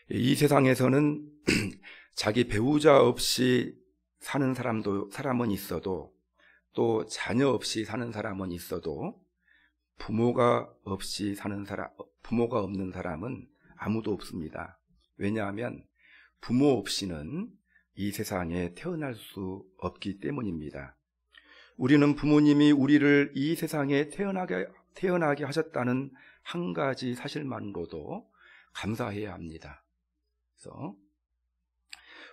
이 세상에서는 자기 배우자 없이 사는 사람은 있어도, 또 자녀 없이 사는 사람은 있어도, 부모가 없는 사람은 아무도 없습니다. 왜냐하면 부모 없이는 이 세상에 태어날 수 없기 때문입니다. 우리는 부모님이 우리를 이 세상에 태어나게 하셨다는 한 가지 사실만으로도 감사해야 합니다. 그래서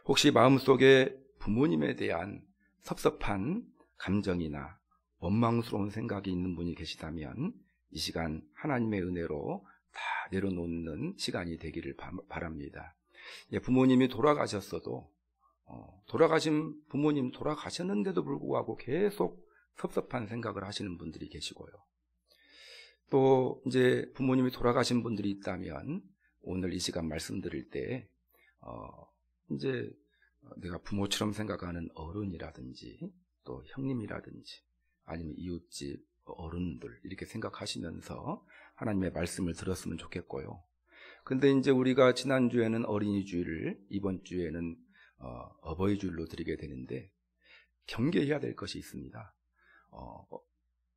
혹시 마음속에 부모님에 대한 섭섭한 감정이나 원망스러운 생각이 있는 분이 계시다면 이 시간 하나님의 은혜로 다 내려놓는 시간이 되기를 바랍니다. 부모님이 돌아가셨어도 돌아가신 부모님 돌아가셨는데도 불구하고 계속 섭섭한 생각을 하시는 분들이 계시고요. 또 이제 부모님이 돌아가신 분들이 있다면 오늘 이 시간 말씀드릴 때 이제 내가 부모처럼 생각하는 어른이라든지 또 형님이라든지 아니면 이웃집 어른들 이렇게 생각하시면서 하나님의 말씀을 들었으면 좋겠고요. 근데 이제 우리가 지난주에는 어린이 주일을, 이번 주에는 어버이 주일로 드리게 되는데 경계해야 될 것이 있습니다.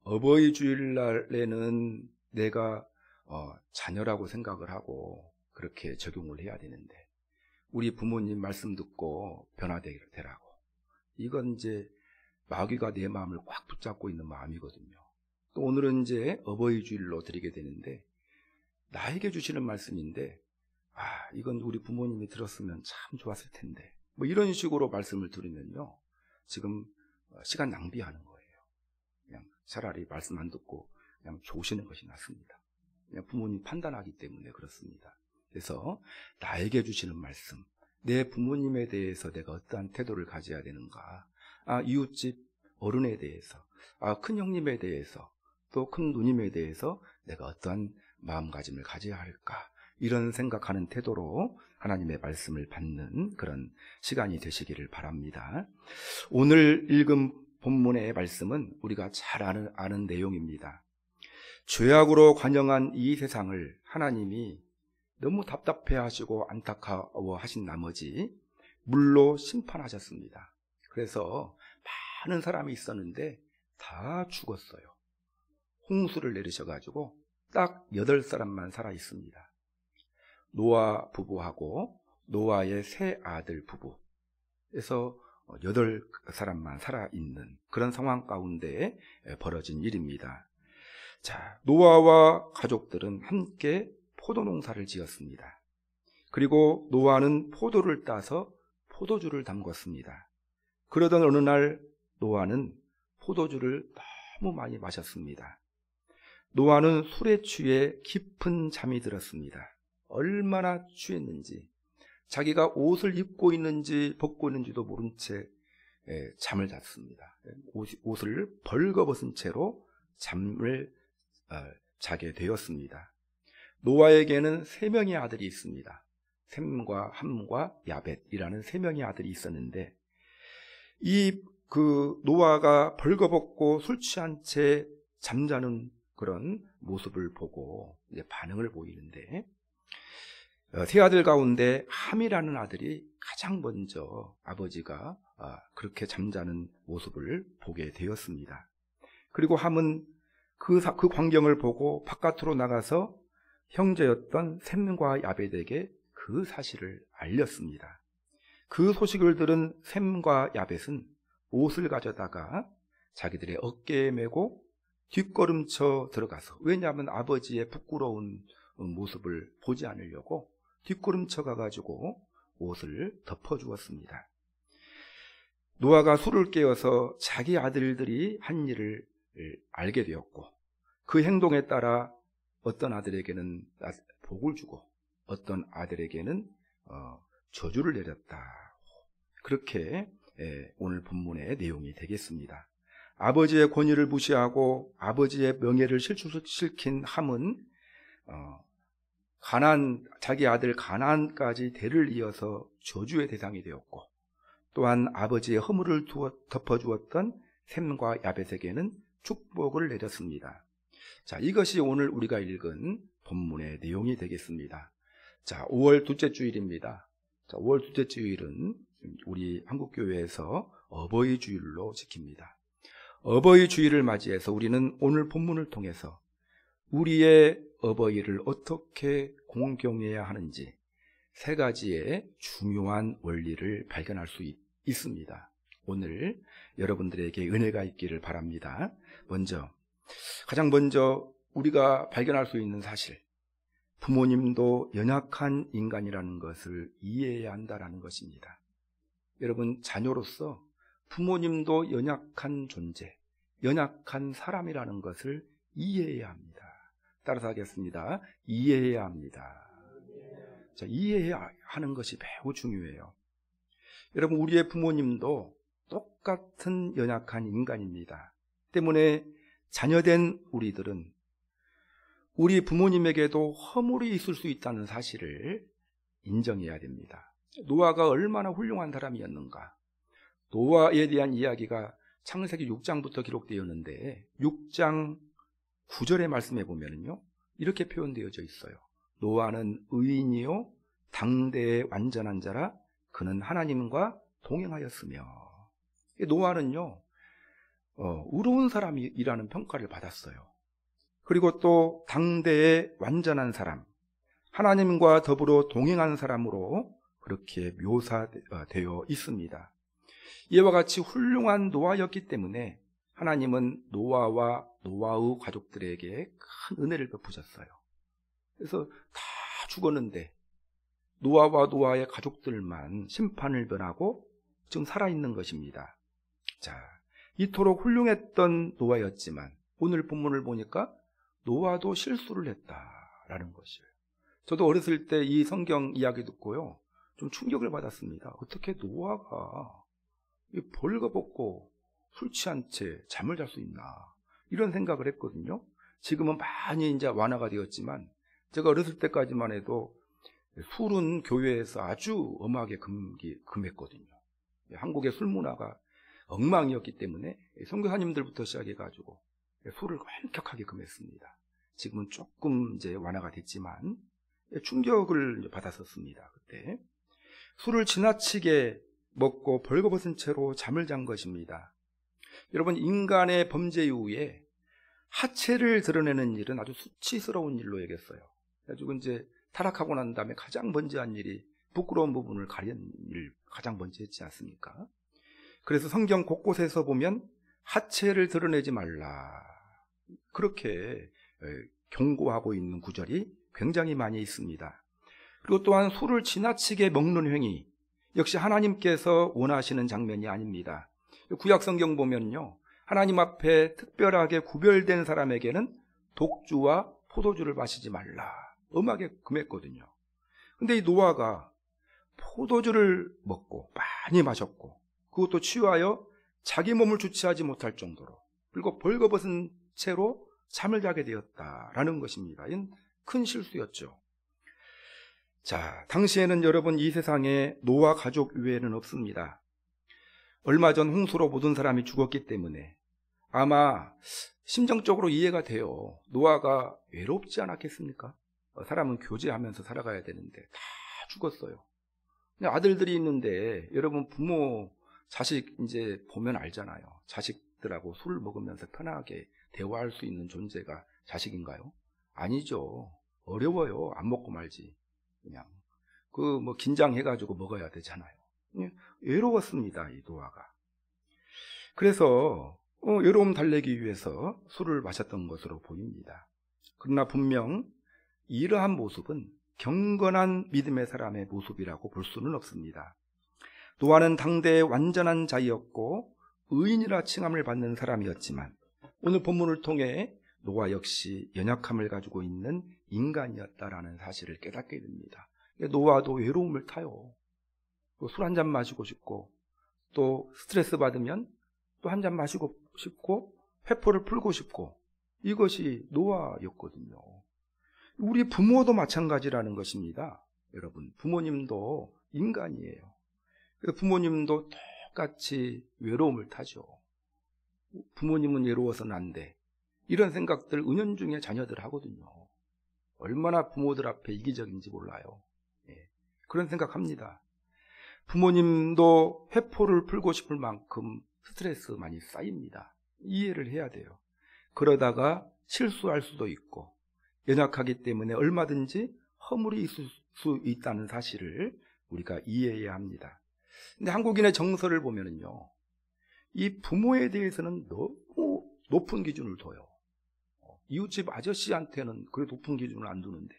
어버이 주일날에는 내가 자녀라고 생각을 하고 그렇게 적용을 해야 되는데 우리 부모님 말씀 듣고 변화되라고, 이건 이제 마귀가 내 마음을 꽉 붙잡고 있는 마음이거든요. 또 오늘은 이제 어버이 주일로 드리게 되는데 나에게 주시는 말씀인데 이건 우리 부모님이 들었으면 참 좋았을 텐데 뭐 이런 식으로 말씀을 드리면요, 지금 시간 낭비하는 거예요. 그냥 차라리 말씀 안 듣고 그냥 조시는 것이 낫습니다. 그냥 부모님 판단하기 때문에 그렇습니다. 그래서 나에게 주시는 말씀, 내 부모님에 대해서 내가 어떠한 태도를 가져야 되는가, 이웃집 어른에 대해서, 큰 형님에 대해서, 또 큰 누님에 대해서 내가 어떠한 마음가짐을 가져야 할까, 이런 생각하는 태도로 하나님의 말씀을 받는 그런 시간이 되시기를 바랍니다. 오늘 읽은 본문의 말씀은 우리가 잘 아는 내용입니다. 죄악으로 관영한 이 세상을 하나님이 너무 답답해하시고 안타까워하신 나머지 물로 심판하셨습니다. 그래서 많은 사람이 있었는데 다 죽었어요. 홍수를 내리셔가지고 딱 8사람만 살아 있습니다. 노아 부부하고 노아의 세 아들 부부, 그래서 8사람만 살아있는 그런 상황 가운데 벌어진 일입니다. 자, 노아와 가족들은 함께 포도농사를 지었습니다. 그리고 노아는 포도를 따서 포도주를 담궜습니다. 그러던 어느 날 노아는 포도주를 너무 많이 마셨습니다. 노아는 술에 취해 깊은 잠이 들었습니다. 얼마나 취했는지, 자기가 옷을 입고 있는지 벗고 있는지도 모른 채 잠을 잤습니다. 옷을 벌거벗은 채로 잠을 자게 되었습니다. 노아에게는 3명의 아들이 있습니다. 셈과 함과 야벳이라는 3명의 아들이 있었는데 노아가 벌거벗고 술 취한 채 잠자는 그런 모습을 보고 이제 반응을 보이는데, 세 아들 가운데 함이라는 아들이 가장 먼저 아버지가 그렇게 잠자는 모습을 보게 되었습니다. 그리고 함은 그 광경을 보고 바깥으로 나가서 형제였던 셈과 야벳에게 그 사실을 알렸습니다. 그 소식을 들은 셈과 야벳은 옷을 가져다가 자기들의 어깨에 메고 뒷걸음쳐 들어가서, 왜냐하면 아버지의 부끄러운 모습을 보지 않으려고 뒷걸음쳐 가가지고 옷을 덮어주었습니다. 노아가 술을 깨어서 자기 아들들이 한 일을 알게 되었고, 그 행동에 따라 어떤 아들에게는 복을 주고 어떤 아들에게는 저주를 내렸다. 그렇게 오늘 본문의 내용이 되겠습니다. 아버지의 권위를 무시하고 아버지의 명예를 실킨 함은 자기 아들 가나안까지 대를 이어서 저주의 대상이 되었고, 또한 아버지의 허물을 덮어주었던 셈과 야벳에게는 축복을 내렸습니다. 자, 이것이 오늘 우리가 읽은 본문의 내용이 되겠습니다. 자, 5월 둘째 주일입니다. 자, 5월 둘째 주일은 우리 한국교회에서 어버이 주일로 지킵니다. 어버이 주일을 맞이해서 우리는 오늘 본문을 통해서 우리의 어버이를 어떻게 공경해야 하는지 세 가지의 중요한 원리를 발견할 수 있습니다. 오늘 여러분들에게 은혜가 있기를 바랍니다. 가장 먼저 우리가 발견할 수 있는 사실, 부모님도 연약한 인간이라는 것을 이해해야 한다는 것입니다. 여러분, 자녀로서 부모님도 연약한 존재, 연약한 사람이라는 것을 이해해야 합니다. 따라서 하겠습니다. 이해해야 합니다. 자, 이해해야 하는 것이 매우 중요해요. 여러분, 우리의 부모님도 똑같은 연약한 인간입니다. 때문에 자녀된 우리들은 우리 부모님에게도 허물이 있을 수 있다는 사실을 인정해야 됩니다. 노아가 얼마나 훌륭한 사람이었는가. 노아에 대한 이야기가 창세기 6장부터 기록되었는데 6장 9절의 말씀에 보면요, 이렇게 표현되어져 있어요. 노아는 의인이요 당대의 완전한 자라 그는 하나님과 동행하였으며. 노아는요 의로운 사람이라는 평가를 받았어요. 그리고 또 당대의 완전한 사람, 하나님과 더불어 동행한 사람으로 그렇게 묘사되어 있습니다. 이와 같이 훌륭한 노아였기 때문에 하나님은 노아와 노아의 가족들에게 큰 은혜를 베푸셨어요. 그래서 다 죽었는데 노아와 노아의 가족들만 심판을 면하고 지금 살아있는 것입니다. 자, 이토록 훌륭했던 노아였지만 오늘 본문을 보니까 노아도 실수를 했다라는 것이에요. 저도 어렸을 때 이 성경 이야기 듣고요, 좀 충격을 받았습니다. 어떻게 노아가 벌거벗고 술 취한 채 잠을 잘 수 있나, 이런 생각을 했거든요. 지금은 많이 이제 완화가 되었지만 제가 어렸을 때까지만 해도 술은 교회에서 아주 엄하게 금했거든요. 한국의 술 문화가 엉망이었기 때문에 선교사님들부터 시작해가지고 술을 엄격하게 금했습니다. 지금은 조금 이제 완화가 됐지만 충격을 받았었습니다. 그때 술을 지나치게 먹고 벌거벗은 채로 잠을 잔 것입니다. 여러분, 인간의 범죄 이후에 하체를 드러내는 일은 아주 수치스러운 일로 여겼어요. 그래가지고 이제 타락하고 난 다음에 가장 번제한 일이 부끄러운 부분을 가리는 일, 가장 번제했지 않습니까? 그래서 성경 곳곳에서 보면 하체를 드러내지 말라, 그렇게 경고하고 있는 구절이 굉장히 많이 있습니다. 그리고 또한 술을 지나치게 먹는 행위 역시 하나님께서 원하시는 장면이 아닙니다. 구약 성경 보면요, 하나님 앞에 특별하게 구별된 사람에게는 독주와 포도주를 마시지 말라, 엄하게 금했거든요. 근데 이 노아가 포도주를 먹고 많이 마셨고 그것도 취하여 자기 몸을 주체하지 못할 정도로, 그리고 벌거벗은 채로 잠을 자게 되었다라는 것입니다. 이건 큰 실수였죠. 자, 당시에는 여러분, 이 세상에 노아 가족 외에는 없습니다. 얼마 전 홍수로 모든 사람이 죽었기 때문에 아마 심정적으로 이해가 돼요. 노아가 외롭지 않았겠습니까? 사람은 교제하면서 살아가야 되는데 다 죽었어요. 아들들이 있는데, 여러분, 부모 자식 이제 보면 알잖아요. 자식들하고 술 먹으면서 편하게 대화할 수 있는 존재가 자식인가요? 아니죠. 어려워요. 안 먹고 말지. 그냥 긴장해가지고 먹어야 되잖아요. 외로웠습니다, 이 노아가. 그래서 외로움 달래기 위해서 술을 마셨던 것으로 보입니다. 그러나 분명 이러한 모습은 경건한 믿음의 사람의 모습이라고 볼 수는 없습니다. 노아는 당대의 완전한 자였고 의인이라 칭함을 받는 사람이었지만 오늘 본문을 통해 노아 역시 연약함을 가지고 있는 인간이었다라는 사실을 깨닫게 됩니다. 노아도 외로움을 타요. 술 한 잔 마시고 싶고, 또 스트레스 받으면 또 한 잔 마시고 싶고, 회포를 풀고 싶고, 이것이 노아였거든요. 우리 부모도 마찬가지라는 것입니다. 여러분, 부모님도 인간이에요. 그래서 부모님도 똑같이 외로움을 타죠. 부모님은 외로워서는 안 돼, 이런 생각들 은연중에 자녀들 하거든요. 얼마나 부모들 앞에 이기적인지 몰라요. 그런 생각합니다. 부모님도 회포를 풀고 싶을 만큼 스트레스 많이 쌓입니다. 이해를 해야 돼요. 그러다가 실수할 수도 있고 연약하기 때문에 얼마든지 허물이 있을 수 있다는 사실을 우리가 이해해야 합니다. 근데 한국인의 정서를 보면은요, 이 부모에 대해서는 너무 높은 기준을 둬요. 이웃집 아저씨한테는 그래 높은 기준을 안 두는데,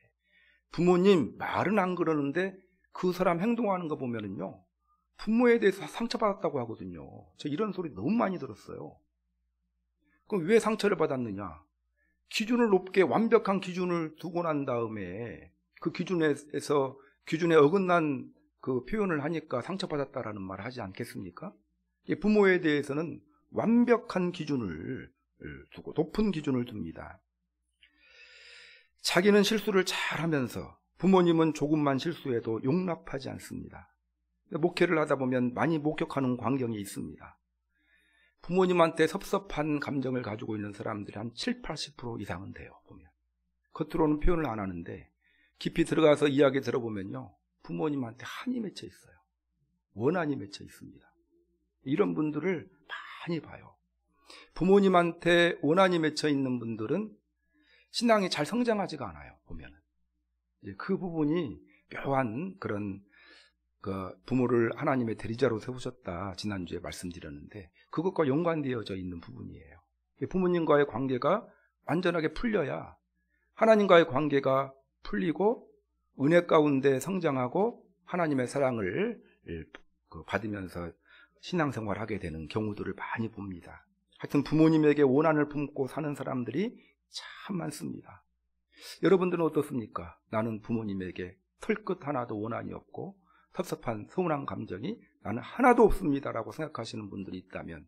부모님 말은 안 그러는데 그 사람 행동하는 거 보면은요, 부모에 대해서 상처받았다고 하거든요. 저 이런 소리 너무 많이 들었어요. 그럼 왜 상처를 받았느냐? 기준을 높게 완벽한 기준을 두고 난 다음에 그 기준에 어긋난 그 표현을 하니까 상처받았다라는 말을 하지 않겠습니까? 부모에 대해서는 완벽한 기준을 두고 높은 기준을 둡니다. 자기는 실수를 잘하면서 부모님은 조금만 실수해도 용납하지 않습니다. 목회를 하다 보면 많이 목격하는 광경이 있습니다. 부모님한테 섭섭한 감정을 가지고 있는 사람들이 한 7, 80% 이상은 돼요. 보면 겉으로는 표현을 안 하는데 깊이 들어가서 이야기 들어보면요, 부모님한테 한이 맺혀 있어요. 원한이 맺혀 있습니다. 이런 분들을 많이 봐요. 부모님한테 원한이 맺혀 있는 분들은 신앙이 잘 성장하지가 않아요. 보면은 그 부분이 묘한 그런 부모를 하나님의 대리자로 세우셨다 지난주에 말씀드렸는데, 그것과 연관되어져 있는 부분이에요. 부모님과의 관계가 완전하게 풀려야 하나님과의 관계가 풀리고 은혜 가운데 성장하고 하나님의 사랑을 받으면서 신앙생활을 하게 되는 경우들을 많이 봅니다. 하여튼 부모님에게 원한을 품고 사는 사람들이 참 많습니다. 여러분들은 어떻습니까? 나는 부모님에게 털끝 하나도 원한이 없고 섭섭한 서운한 감정이 나는 하나도 없습니다라고 생각하시는 분들이 있다면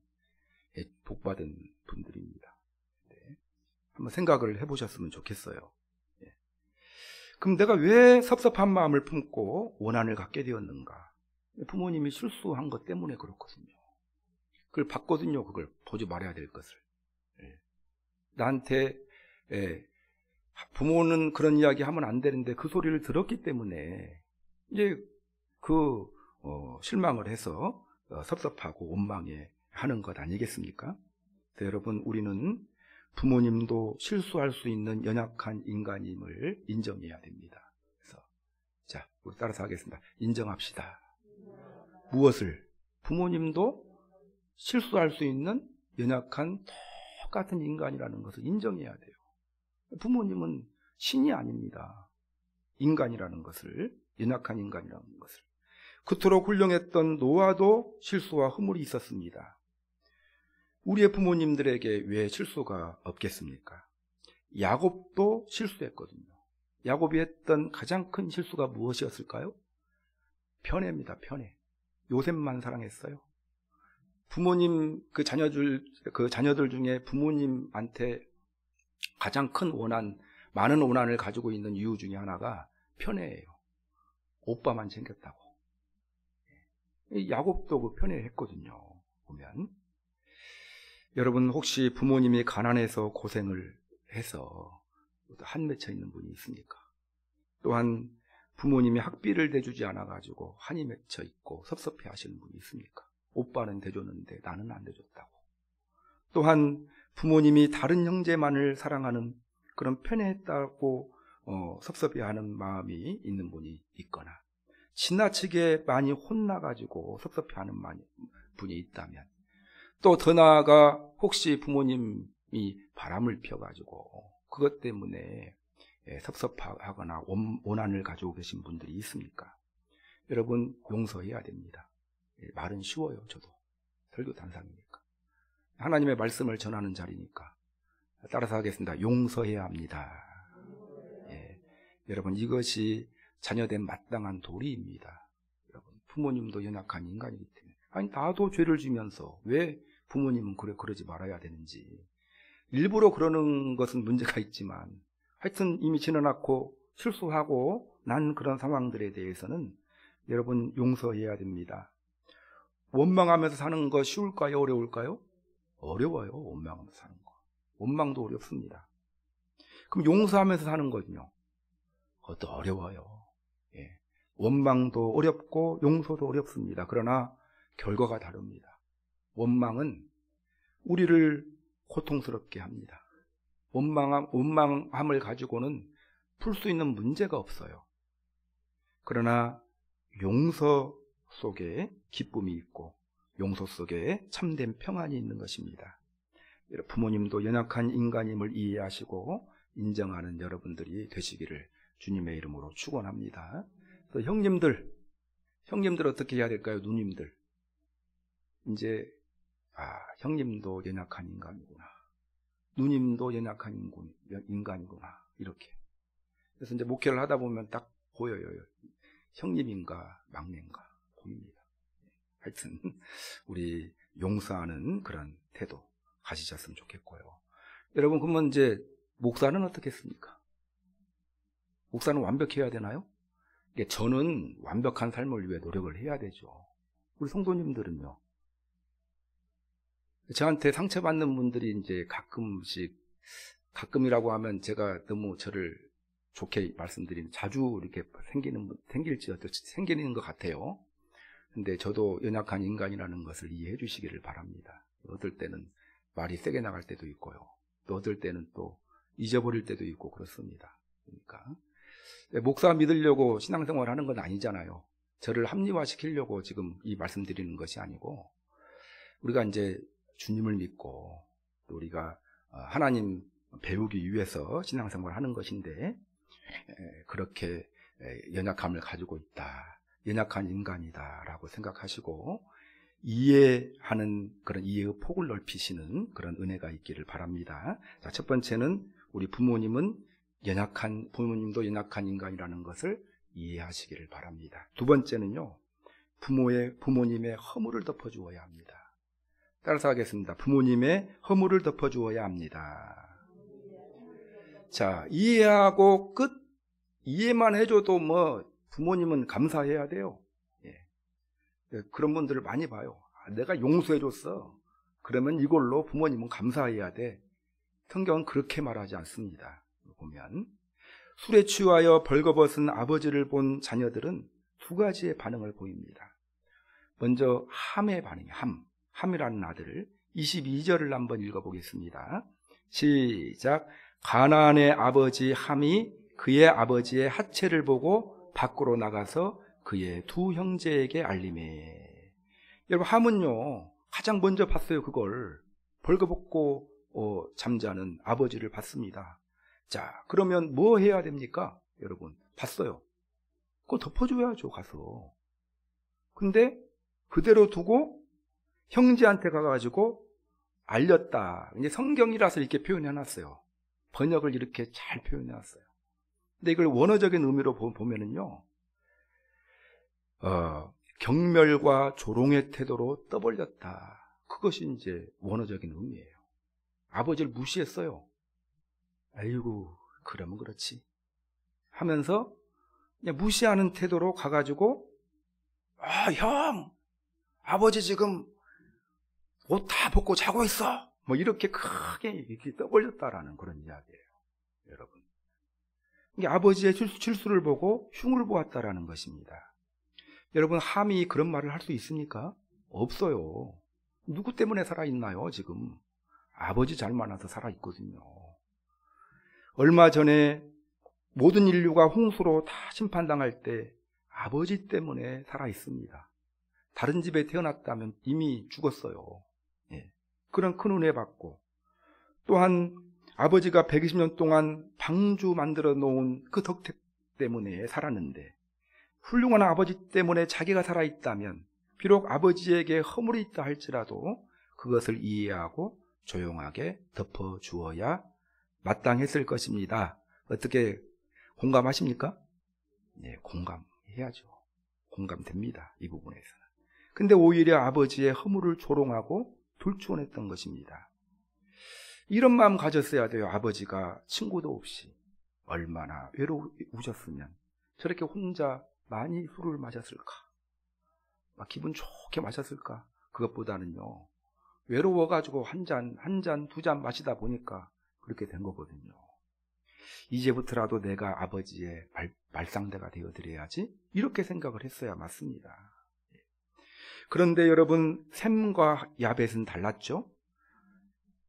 복받은 분들입니다. 네. 한번 생각을 해보셨으면 좋겠어요. 네. 그럼 내가 왜 섭섭한 마음을 품고 원한을 갖게 되었는가? 부모님이 실수한 것 때문에 그렇거든요. 그걸 봤거든요. 그걸 보지 말아야 될 것을. 네. 나한테 부모는 그런 이야기 하면 안 되는데 그 소리를 들었기 때문에 이제 실망을 해서 섭섭하고 원망해 하는 것 아니겠습니까? 여러분, 우리는 부모님도 실수할 수 있는 연약한 인간임을 인정해야 됩니다. 그래서 자, 우리 따라서 하겠습니다. 인정합시다. 무엇을? 부모님도 실수할 수 있는 연약한 똑같은 인간이라는 것을 인정해야 돼요. 부모님은 신이 아닙니다. 인간이라는 것을, 연약한 인간이라는 것을. 그토록 훌륭했던 노아도 실수와 허물이 있었습니다. 우리의 부모님들에게 왜 실수가 없겠습니까? 야곱도 실수했거든요. 야곱이 했던 가장 큰 실수가 무엇이었을까요? 편애입니다. 편애. 요셉만 사랑했어요. 부모님 그 자녀들 중에 부모님한테 가장 큰 원한, 많은 원한을 가지고 있는 이유 중에 하나가 편애예요. 오빠만 챙겼다고. 야곱도 그 편애했거든요. 보면 여러분, 혹시 부모님이 가난해서 고생을 해서 한 맺혀 있는 분이 있습니까? 또한 부모님이 학비를 대주지 않아가지고 한이 맺혀 있고 섭섭해 하시는 분이 있습니까? 오빠는 대줬는데 나는 안 대줬다고. 또한 부모님이 다른 형제만을 사랑하는 그런 편애했다고 섭섭해하는 마음이 있는 분이 있거나 지나치게 많이 혼나가지고 섭섭해하는 분이 있다면, 또 더 나아가 혹시 부모님이 바람을 펴가지고 그것 때문에 섭섭하거나 원한을 가지고 계신 분들이 있습니까? 여러분, 용서해야 됩니다. 말은 쉬워요. 저도 설교 단상이니까, 하나님의 말씀을 전하는 자리니까 따라서 하겠습니다. 용서해야 합니다. 여러분, 이것이 자녀된 마땅한 도리입니다. 여러분, 부모님도 연약한 인간이기 때문에, 아니 나도 죄를 지면서 왜 부모님은 그러지 말아야 되는지. 일부러 그러는 것은 문제가 있지만 하여튼 이미 지나놨고 실수하고 난 그런 상황들에 대해서는 여러분 용서해야 됩니다. 원망하면서 사는 거 쉬울까요? 어려울까요? 어려워요. 원망하면서 사는 거. 원망도 어렵습니다. 그럼 용서하면서 사는 거는요, 그것도 어려워요. 원망도 어렵고 용서도 어렵습니다. 그러나 결과가 다릅니다. 원망은 우리를 고통스럽게 합니다. 원망함을 가지고는 풀 수 있는 문제가 없어요. 그러나 용서 속에 기쁨이 있고 용서 속에 참된 평안이 있는 것입니다. 부모님도 연약한 인간임을 이해하시고 인정하는 여러분들이 되시기를 주님의 이름으로 축원합니다. 형님들 어떻게 해야 될까요? 누님들, 이제 형님도 연약한 인간이구나, 누님도 연약한 인간이구나, 이렇게. 그래서 이제 목회를 하다 보면 딱 보여요. 형님인가 막내인가 보입니다. 하여튼 우리 용서하는 그런 태도 가지셨으면 좋겠고요. 여러분, 그러면 이제 목사는 어떻겠습니까? 목사는 완벽해야 되나요? 저는 완벽한 삶을 위해 노력을 해야 되죠. 우리 성도님들은요. 저한테 상처받는 분들이 이제 가끔이라고 하면 제가 너무 저를 좋게 말씀드리면 자주 이렇게 생기는 것 같아요. 근데 저도 연약한 인간이라는 것을 이해해 주시기를 바랍니다. 어떨 때는 말이 세게 나갈 때도 있고요. 또 어떨 때는 또 잊어버릴 때도 있고 그렇습니다. 그러니까 목사 믿으려고 신앙생활 하는 건 아니잖아요. 저를 합리화시키려고 지금 이 말씀드리는 것이 아니고, 우리가 이제 주님을 믿고 또 우리가 하나님 배우기 위해서 신앙생활 하는 것인데, 그렇게 연약함을 가지고 있다, 연약한 인간이다 라고 생각하시고 이해하는 그런 이해의 폭을 넓히시는 그런 은혜가 있기를 바랍니다. 자, 첫 번째는 우리 부모님도 연약한 인간이라는 것을 이해하시기를 바랍니다. 두 번째는요, 부모님의 허물을 덮어주어야 합니다. 따라서 하겠습니다. 부모님의 허물을 덮어주어야 합니다. 자, 이해하고 끝, 이해만 해줘도 부모님은 감사해야 돼요. 그런 분들을 많이 봐요. 내가 용서해줬어, 그러면 이걸로 부모님은 감사해야 돼. 성경은 그렇게 말하지 않습니다. 보면 술에 취하여 벌거벗은 아버지를 본 자녀들은 두 가지의 반응을 보입니다. 먼저 함의 반응이에요. 함이라는 아들. 22절을 한번 읽어보겠습니다. 시작. 가나안의 아버지 함이 그의 아버지의 하체를 보고 밖으로 나가서 그의 두 형제에게 알리매. 여러분, 함은요 가장 먼저 봤어요. 그걸 벌거벗고 잠자는 아버지를 봤습니다. 자, 그러면 뭐 해야 됩니까? 여러분, 봤어요. 그거 덮어줘야죠, 가서. 근데 그대로 두고 형제한테 가가지고 알렸다. 이제 성경이라서 이렇게 표현해놨어요. 번역을 이렇게 잘 표현해놨어요. 근데 이걸 원어적인 의미로 보면은요, 경멸과 조롱의 태도로 떠벌렸다. 그것이 이제 원어적인 의미예요. 아버지를 무시했어요. 아이고, 그러면 그렇지 하면서 그냥 무시하는 태도로 가가지고, 형, 아버지 지금 옷 다 벗고 자고 있어, 이렇게 크게 이렇게 떠벌렸다라는 그런 이야기예요. 여러분, 이게 아버지의 실수를 보고 흉을 보았다라는 것입니다. 여러분, 함이 그런 말을 할 수 있습니까? 없어요. 누구 때문에 살아있나요? 지금 아버지 잘 만나서 살아있거든요. 얼마 전에 모든 인류가 홍수로 다 심판당할 때 아버지 때문에 살아있습니다. 다른 집에 태어났다면 이미 죽었어요. 그런 큰 은혜 받고, 또한 아버지가 120년 동안 방주 만들어 놓은 그 덕택 때문에 살았는데, 훌륭한 아버지 때문에 자기가 살아있다면 비록 아버지에게 허물이 있다 할지라도 그것을 이해하고 조용하게 덮어주어야 마땅했을 것입니다. 어떻게 공감하십니까? 네, 공감해야죠. 공감됩니다, 이 부분에서는. 근데 오히려 아버지의 허물을 조롱하고 불추원했던 것입니다. 이런 마음 가졌어야 돼요. 아버지가 친구도 없이 얼마나 외로우셨으면 저렇게 혼자 많이 술을 마셨을까, 막 기분 좋게 마셨을까. 그것보다는요, 외로워가지고 한 잔, 두 잔 마시다 보니까 그렇게 된 거거든요. 이제부터라도 내가 아버지의 말상대가 되어드려야지, 이렇게 생각을 했어야 맞습니다. 그런데 여러분, 셈과 야벳은 달랐죠?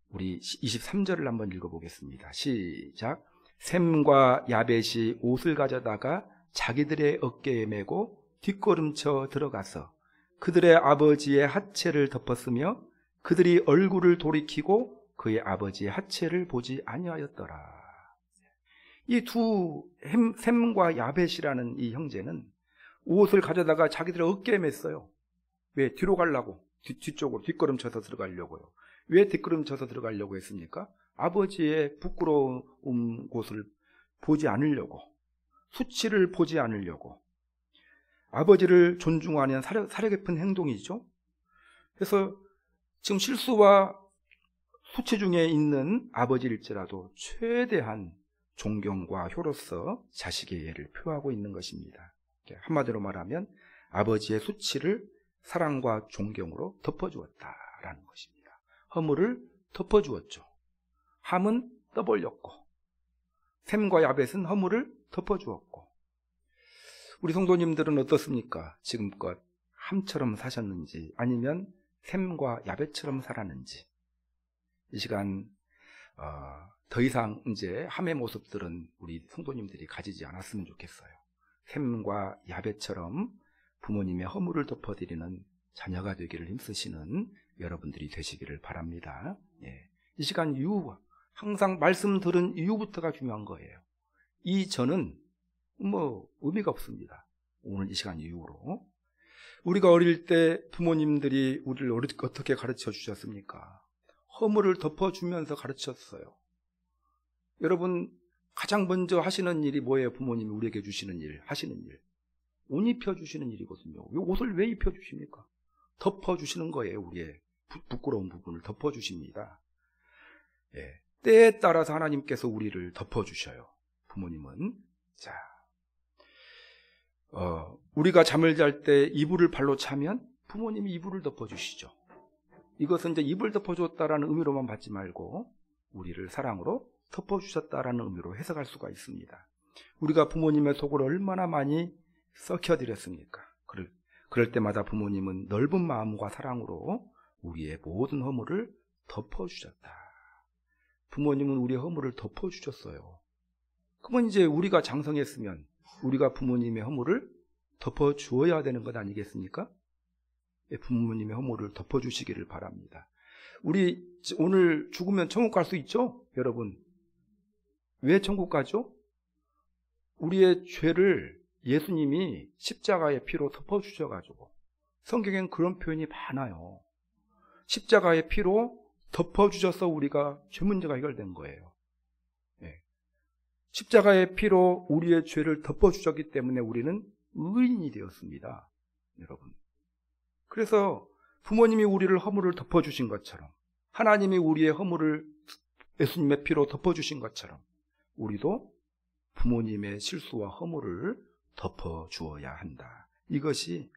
우리 23절을 한번 읽어보겠습니다. 시작. 셈과 야벳이 옷을 가져다가 자기들의 어깨에 메고 뒷걸음쳐 들어가서 그들의 아버지의 하체를 덮었으며 그들이 얼굴을 돌이키고 그의 아버지의 하체를 보지 아니하였더라. 이 두 셈과 야벳이라는 이 형제는 옷을 가져다가 자기들의 어깨에 맸어요. 왜? 뒤로 가려고, 뒤쪽으로 뒷걸음쳐서 들어가려고요. 왜 뒷걸음쳐서 들어가려고 했습니까? 아버지의 부끄러운 곳을 보지 않으려고, 수치를 보지 않으려고. 아버지를 존중하는 사려 깊은 행동이죠. 그래서 지금 실수와 수치 중에 있는 아버지일지라도 최대한 존경과 효로서 자식의 예를 표하고 있는 것입니다. 한마디로 말하면 아버지의 수치를 사랑과 존경으로 덮어주었다라는 것입니다. 허물을 덮어주었죠. 함은 떠벌렸고 셈과 야벳은 허물을 덮어주었고. 우리 성도님들은 어떻습니까? 지금껏 함처럼 사셨는지 아니면 셈과 야벳처럼 살았는지. 이 시간 더 이상 이제 함의 모습들은 우리 성도님들이 가지지 않았으면 좋겠어요. 셈과 야벳처럼 부모님의 허물을 덮어드리는 자녀가 되기를 힘쓰시는 여러분들이 되시기를 바랍니다. 예. 이 시간 이유, 항상 말씀 들은 이유부터가 중요한 거예요. 이 전은 의미가 없습니다. 오늘 이 시간 이후로. 우리가 어릴 때 부모님들이 우리를 어떻게 가르쳐 주셨습니까? 허물을 덮어주면서 가르쳤어요. 여러분, 가장 먼저 하시는 일이 뭐예요? 부모님이 우리에게 주시는 일, 하시는 일. 옷 입혀주시는 일이거든요. 이 옷을 왜 입혀주십니까? 덮어주시는 거예요. 우리의 부끄러운 부분을 덮어주십니다. 예. 때에 따라서 하나님께서 우리를 덮어주셔요. 부모님은. 자, 우리가 잠을 잘 때 이불을 발로 차면 부모님이 이불을 덮어주시죠. 이것은 이제 이불 덮어줬다라는 의미로만 받지 말고 우리를 사랑으로 덮어주셨다라는 의미로 해석할 수가 있습니다. 우리가 부모님의 속을 얼마나 많이 썩혀드렸습니까? 그럴 때마다 부모님은 넓은 마음과 사랑으로 우리의 모든 허물을 덮어주셨다. 부모님은 우리의 허물을 덮어주셨어요. 그러면 이제 우리가 장성했으면 우리가 부모님의 허물을 덮어주어야 되는 것 아니겠습니까? 부모님의 허물을 덮어주시기를 바랍니다. 우리 오늘 죽으면 천국 갈 수 있죠? 여러분. 왜 천국 가죠? 우리의 죄를 예수님이 십자가의 피로 덮어주셔가지고, 성경엔 그런 표현이 많아요. 십자가의 피로 덮어주셔서 우리가 죄 문제가 해결된 거예요. 예. 십자가의 피로 우리의 죄를 덮어주셨기 때문에 우리는 의인이 되었습니다. 여러분. 그래서 부모님이 우리를 허물을 덮어주신 것처럼, 하나님이 우리의 허물을 예수님의 피로 덮어주신 것처럼 우리도 부모님의 실수와 허물을 덮어주어야 한다. 이것이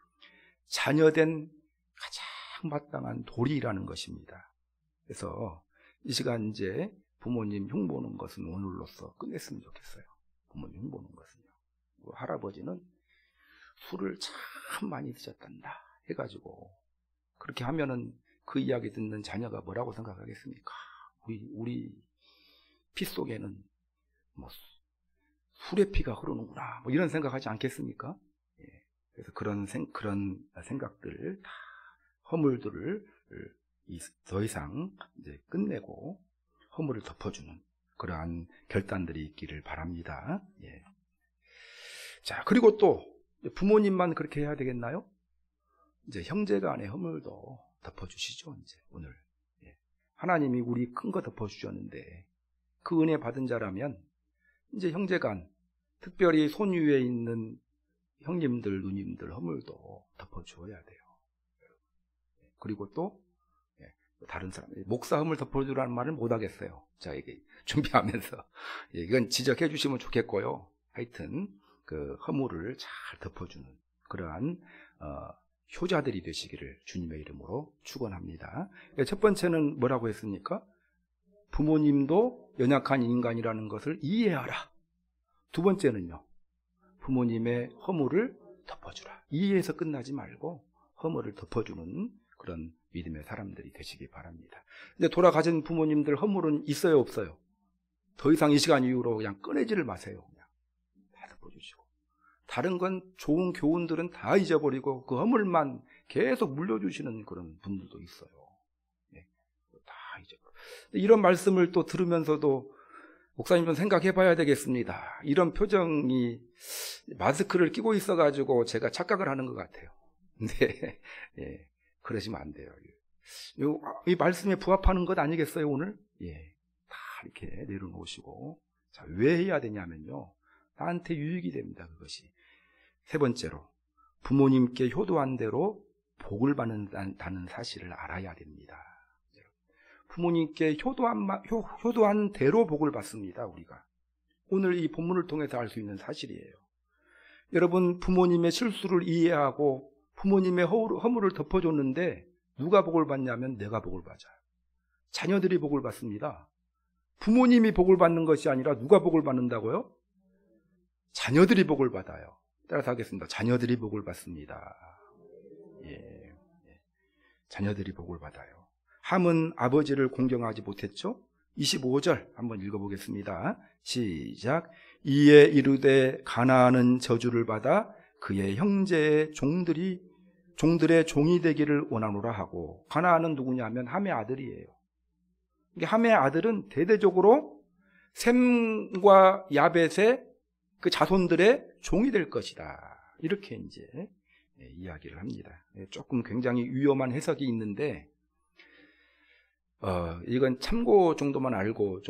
자녀된 가장 마땅한 도리라는 것입니다. 그래서 이 시간 이제 부모님 흉보는 것은 오늘로써 끝냈으면 좋겠어요. 부모님 흉보는 것은요. 할아버지는 술을 참 많이 드셨단다 해가지고 그렇게 하면은 그 이야기 듣는 자녀가 뭐라고 생각하겠습니까? 우리 피 속에는 술의 피가 흐르는구나, 이런 생각하지 않겠습니까? 예. 그래서 그런 생각들, 다 허물들을 더 이상 이제 끝내고 허물을 덮어주는 그러한 결단들이 있기를 바랍니다. 예. 자, 그리고 또 부모님만 그렇게 해야 되겠나요? 이제 형제간의 허물도 덮어주시죠. 이제 오늘 하나님이 우리 큰 거 덮어주셨는데 그 은혜 받은 자라면 이제 형제간, 특별히 손 위에 있는 형님들, 누님들 허물도 덮어주어야 돼요. 그리고 또 다른 사람, 목사 허물 덮어주라는 말은 못하겠어요. 자, 이게 준비하면서 이건 지적해 주시면 좋겠고요. 하여튼 그 허물을 잘 덮어주는 그러한 효자들이 되시기를 주님의 이름으로 축원합니다. 첫 번째는 뭐라고 했습니까? 부모님도 연약한 인간이라는 것을 이해하라. 두 번째는요, 부모님의 허물을 덮어주라. 이해해서 끝나지 말고 허물을 덮어주는 그런 믿음의 사람들이 되시기 바랍니다. 근데 돌아가신 부모님들 허물은 있어요, 없어요? 더 이상 이 시간 이후로 그냥 꺼내지를 마세요. 그냥 다 덮어주시고, 다른 건 좋은 교훈들은 다 잊어버리고 그 허물만 계속 물려주시는 그런 분들도 있어요. 네, 다 잊어버려. 이런 말씀을 또 들으면서도 목사님 좀 생각해 봐야 되겠습니다. 이런 표정이 마스크를 끼고 있어가지고 제가 착각을 하는 것 같아요. 네, 예, 그러시면 안 돼요. 이 말씀에 부합하는 것 아니겠어요, 오늘? 예, 다 이렇게 내려놓으시고. 자, 왜 해야 되냐면요, 나한테 유익이 됩니다, 그것이. 세 번째로, 부모님께 효도한 대로 복을 받는다는 사실을 알아야 됩니다. 부모님께 효도한 대로 복을 받습니다, 우리가. 오늘 이 본문을 통해서 알 수 있는 사실이에요. 여러분, 부모님의 실수를 이해하고 부모님의 허물을 덮어줬는데 누가 복을 받냐면 내가 복을 받아요. 자녀들이 복을 받습니다. 부모님이 복을 받는 것이 아니라 누가 복을 받는다고요? 자녀들이 복을 받아요. 따라서 하겠습니다. 자녀들이 복을 받습니다. 예, 자녀들이 복을 받아요. 함은 아버지를 공경하지 못했죠? 25절 한번 읽어보겠습니다. 시작. 이에 이르되 가나안은 저주를 받아 그의 형제의 종들의 종이 되기를 원하노라 하고, 가나안은 누구냐면 함의 아들이에요. 함의 아들은 대대적으로 셈과 야벳의 그 자손들의 종이 될 것이다. 이렇게 이제 이야기를 합니다. 조금 굉장히 위험한 해석이 있는데, 이건 참고 정도만 알고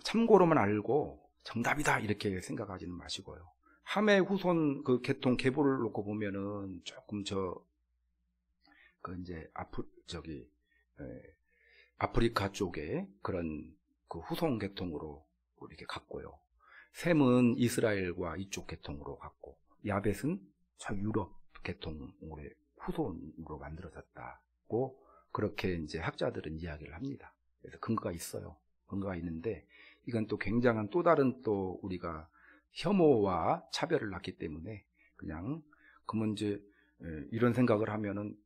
참고로만 알고 정답이다 이렇게 생각하지는 마시고요. 함의 후손 그 계통 계보를 놓고 보면은 조금 아프리카 쪽에 그런 그 후손 계통으로 이렇게 갔고요. 셈은 이스라엘과 이쪽 계통으로 갔고, 야벳은 저 유럽 계통의 후손으로 만들어졌다고 그렇게 이제 학자들은 이야기를 합니다. 그래서 근거가 있어요. 근거가 있는데, 이건 또 굉장한 또 다른 또 우리가 혐오와 차별을 낳기 때문에 그냥 그러면 이제 이런 생각을 하면은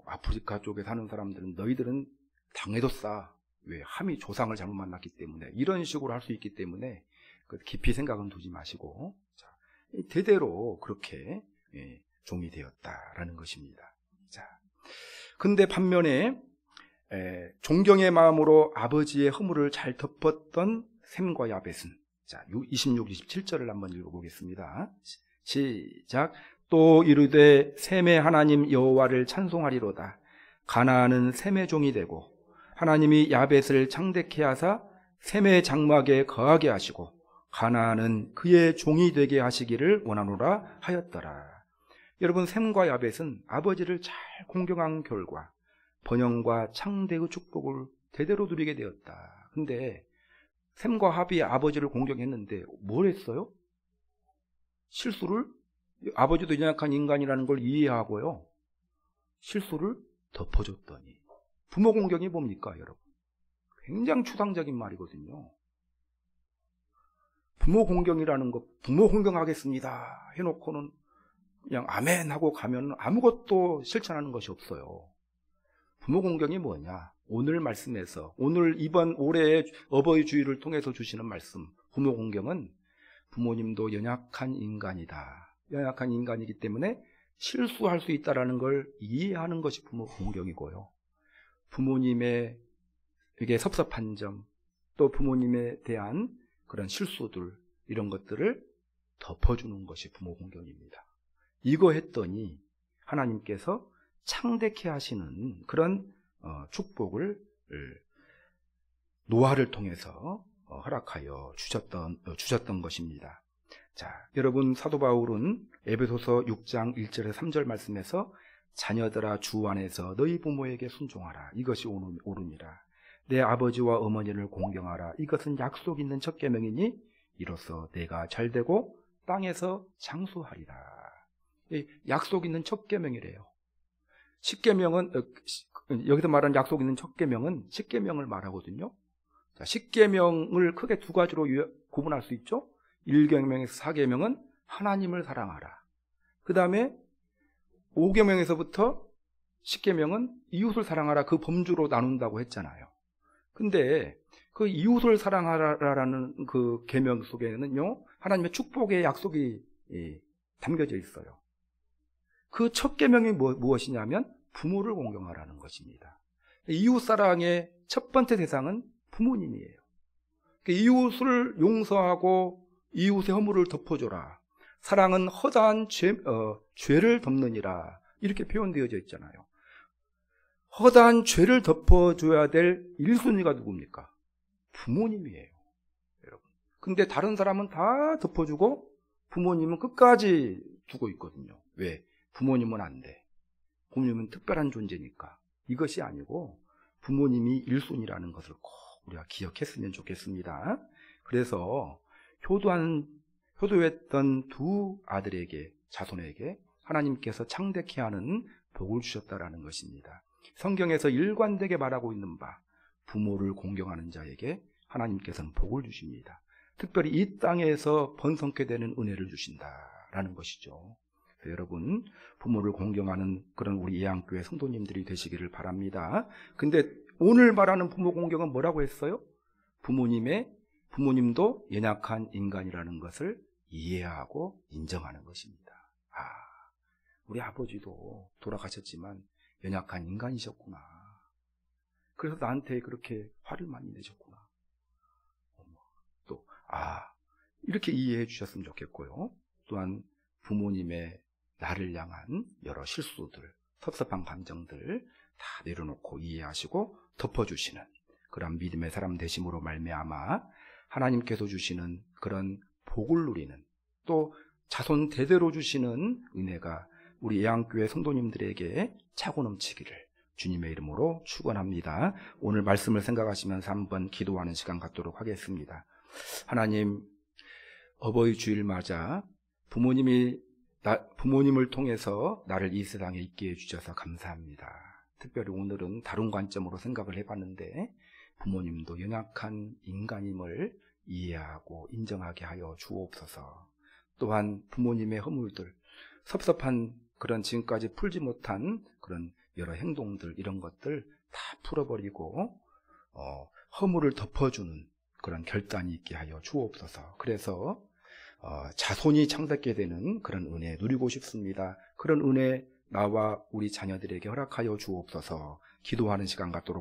아프리카 쪽에 사는 사람들은 너희들은 당해도 싸. 왜? 함이 조상을 잘못 만났기 때문에. 이런 식으로 할 수 있기 때문에 깊이 생각은 두지 마시고, 자, 대대로 그렇게 종이 되었다라는 것입니다. 자, 근데 반면에 존경의 마음으로 아버지의 허물을 잘 덮었던 셈과 야벳은, 자, 26, 27절을 한번 읽어보겠습니다. 시작. 또 이르되 셈의 하나님 여호와를 찬송하리로다. 가나안은 셈의 종이 되고 하나님이 야벳을 창대케 하사 셈의 장막에 거하게 하시고 가나안은 그의 종이 되게 하시기를 원하노라 하였더라. 여러분, 셈과 야벳은 아버지를 잘 공경한 결과 번영과 창대의 축복을 대대로 누리게 되었다. 근데 셈과 합이 아버지를 공경했는데 뭘 했어요? 실수를, 아버지도 연약한 인간이라는 걸 이해하고요, 실수를 덮어줬더니. 부모 공경이 뭡니까, 여러분? 굉장히 추상적인 말이거든요. 부모 공경이라는 거, 부모 공경하겠습니다 해놓고는 그냥 아멘 하고 가면 아무것도 실천하는 것이 없어요. 부모 공경이 뭐냐? 오늘 말씀에서, 오늘 이번 올해의 어버이 주일을 통해서 주시는 말씀, 부모 공경은 부모님도 연약한 인간이다. 연약한 인간이기 때문에 실수할 수 있다는 걸 이해하는 것이 부모 공경이고요. 부모님의 이게 섭섭한 점, 또 부모님에 대한 그런 실수들, 이런 것들을 덮어주는 것이 부모 공경입니다. 이거 했더니 하나님께서 창대케 하시는 그런 축복을 노아를 통해서 허락하여 주셨던 것입니다. 자, 여러분, 사도 바울은 에베소서 6장 1절에 3절 말씀에서 자녀들아 주 안에서 너희 부모에게 순종하라. 이것이 옳으니라. 내 아버지와 어머니를 공경하라. 이것은 약속 있는 첫 계명이니 이로써 내가 잘되고 땅에서 장수하리라. 약속 있는 첫 계명이래요. 10계명은 여기서 말하는 약속 있는 첫 계명은 10계명을 말하거든요. 십계명을 크게 두 가지로 구분할 수 있죠. 1계명에서 4계명은 하나님을 사랑하라. 그 다음에 5계명에서부터 10계명은 이웃을 사랑하라, 그 범주로 나눈다고 했잖아요. 근데 그 이웃을 사랑하라라는 그 계명 속에는요, 하나님의 축복의 약속이 담겨져 있어요. 그 첫 계명이 무엇이냐면 부모를 공경하라는 것입니다. 이웃 사랑의 첫 번째 대상은 부모님이에요. 이웃을 용서하고 이웃의 허물을 덮어줘라. 사랑은 허다한 죄를 덮느니라. 이렇게 표현되어져 있잖아요. 허다한 죄를 덮어줘야 될 1순위가 누굽니까? 부모님이에요, 여러분. 근데 다른 사람은 다 덮어주고 부모님은 끝까지 두고 있거든요. 왜? 부모님은 안 돼. 부모님은 특별한 존재니까. 이것이 아니고 부모님이 1순위라는 것을 꼭 우리가 기억했으면 좋겠습니다. 그래서 효도했던 두 아들에게, 자손에게 하나님께서 창대케 하는 복을 주셨다라는 것입니다. 성경에서 일관되게 말하고 있는 바, 부모를 공경하는 자에게 하나님께서는 복을 주십니다. 특별히 이 땅에서 번성케 되는 은혜를 주신다라는 것이죠. 여러분, 부모를 공경하는 그런 우리 예양교회 성도님들이 되시기를 바랍니다. 근데 오늘 말하는 부모 공경은 뭐라고 했어요? 부모님도 연약한 인간이라는 것을 이해하고 인정하는 것입니다. 우리 아버지도 돌아가셨지만 연약한 인간이셨구나. 그래서 나한테 그렇게 화를 많이 내셨구나. 또 이렇게 이해해 주셨으면 좋겠고요. 또한 부모님의 나를 향한 여러 실수들, 섭섭한 감정들 다 내려놓고 이해하시고 덮어주시는 그런 믿음의 사람 되심으로 말미암아 하나님께서 주시는 그런 복을 누리는, 또 자손 대대로 주시는 은혜가 우리 예양교회 성도님들에게 차고 넘치기를 주님의 이름으로 축원합니다. 오늘 말씀을 생각하시면서 한번 기도하는 시간 갖도록 하겠습니다. 하나님, 어버이 주일 맞아 부모님을 통해서 나를 이 세상에 있게 해주셔서 감사합니다. 특별히 오늘은 다른 관점으로 생각을 해봤는데 부모님도 연약한 인간임을 이해하고 인정하게 하여 주옵소서. 또한 부모님의 허물들, 섭섭한 그런 지금까지 풀지 못한 그런 여러 행동들, 이런 것들 다 풀어버리고 허물을 덮어주는 그런 결단이 있게 하여 주옵소서. 그래서 자손이 창대케 되는 그런 은혜 누리고 싶습니다. 그런 은혜 나와 우리 자녀들에게 허락하여 주옵소서. 기도하는 시간 갖도록